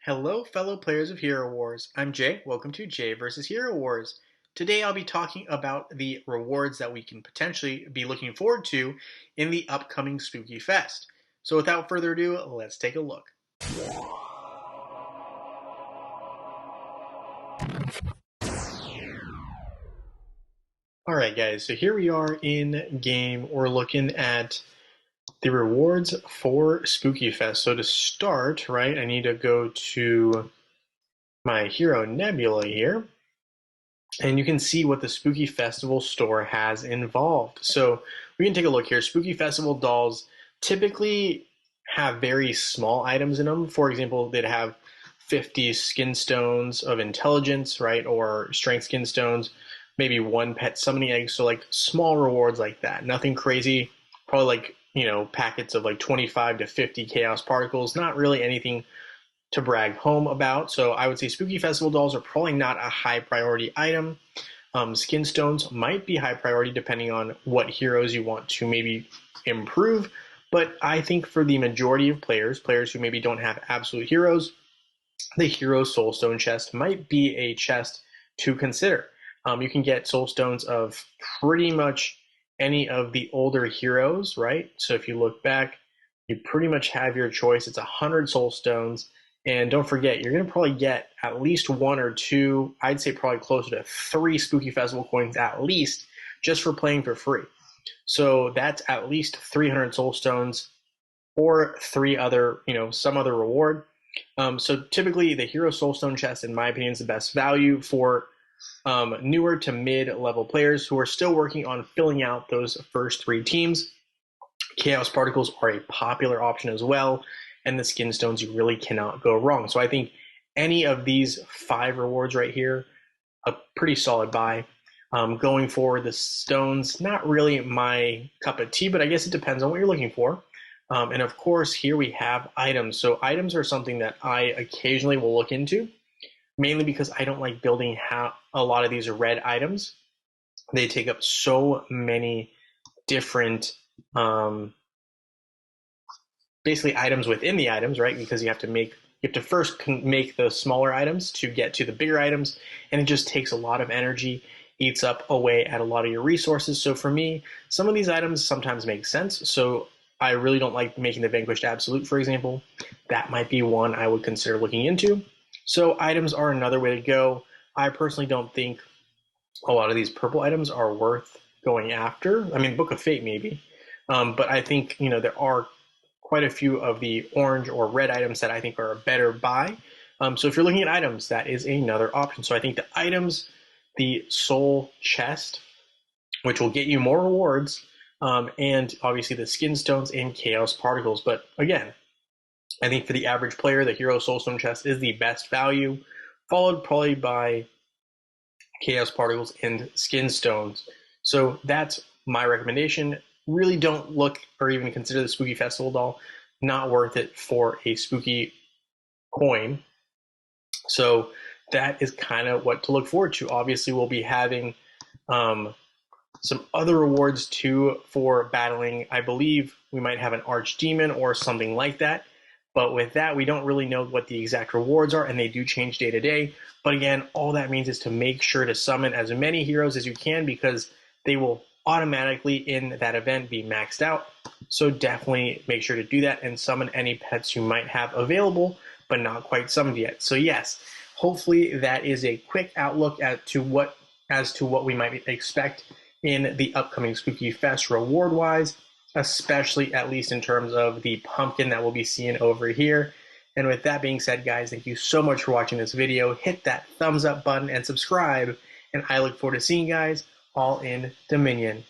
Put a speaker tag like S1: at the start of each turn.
S1: Hello, fellow players of Hero Wars. I'm Jay. Welcome to Jay vs. Hero Wars. Today I'll be talking about the rewards that we can potentially be looking forward to in the upcoming Spooky Fest. So without further ado, let's take a look. Alright guys, so here we are in game. We're looking at the rewards for Spooky Fest. So to start, right, I need to go to my hero Nebula here. And you can see what the Spooky Festival store has involved. So we can take a look here. Spooky Festival dolls typically have very small items in them. For example, they'd have 50 skin stones of intelligence, right? Or strength skin stones, maybe one pet summoning egg. So like small rewards like that. Nothing crazy. Probably like, packets of like 25 to 50 chaos particles. Not really anything to brag home about. So I would say Spooky Festival dolls are probably not a high priority item. Skin stones might be high priority depending on what heroes you want to maybe improve. But I think for the majority of players who maybe don't have absolute heroes, the Hero Soulstone chest might be a chest to consider. You can get Soulstones of pretty much any of the older heroes, right? So if you look back, you pretty much have your choice. It's 100 Soulstones. And don't forget, you're going to probably get at least one or two, I'd say probably closer to 3 Spooky Festival coins at least, just for playing for free. So that's at least 300 Soul Stones or 3 other, some other reward. So typically the Hero Soulstone chest, in my opinion, is the best value for newer to mid-level players who are still working on filling out those first 3 teams. Chaos Particles are a popular option as well, and the skin stones, you really cannot go wrong. So I think any of these 5 rewards right here, a pretty solid buy. Going forward, the stones, not really my cup of tea, but I guess it depends on what you're looking for. And of course, here we have items. So items are something that I occasionally will look into, mainly because I don't like building a lot of these red items. They take up so many different basically items within the items, right? Because you have to first make the smaller items to get to the bigger items, and it just takes a lot of energy, eats up away at a lot of your resources. So for me, some of these items sometimes make sense. So I really don't like making the Vanquished Absolute, for example. That might be one I would consider looking into. So items are another way to go. I personally don't think a lot of these purple items are worth going after. I mean, Book of Fate maybe. But I think, there are quite a few of the orange or red items that I think are a better buy. So if you're looking at items, that is another option. So I think the items, the soul chest, which will get you more rewards, and obviously the skin stones and chaos particles. But again, I think for the average player, the Hero Soulstone chest is the best value, followed probably by chaos particles and skin stones. So that's my recommendation. Really don't look or even consider the Spooky Festival doll. Not worth it for a spooky coin. So that is kind of what to look forward to. Obviously, we'll be having some other rewards too for battling. I believe we might have an Archdemon or something like that. But with that, we don't really know what the exact rewards are, and they do change day to day. But again, all that means is to make sure to summon as many heroes as you can, because they will automatically in that event be maxed out. So definitely make sure to do that and summon any pets you might have available but not quite summoned yet. So yes, hopefully that is a quick outlook as to what we might expect in the upcoming Spooky Fest reward wise, especially at least in terms of the pumpkin that we'll be seeing over here. And with that being said, guys, thank you so much for watching this video. Hit that thumbs up button and subscribe, and I look forward to seeing you guys all in Dominion.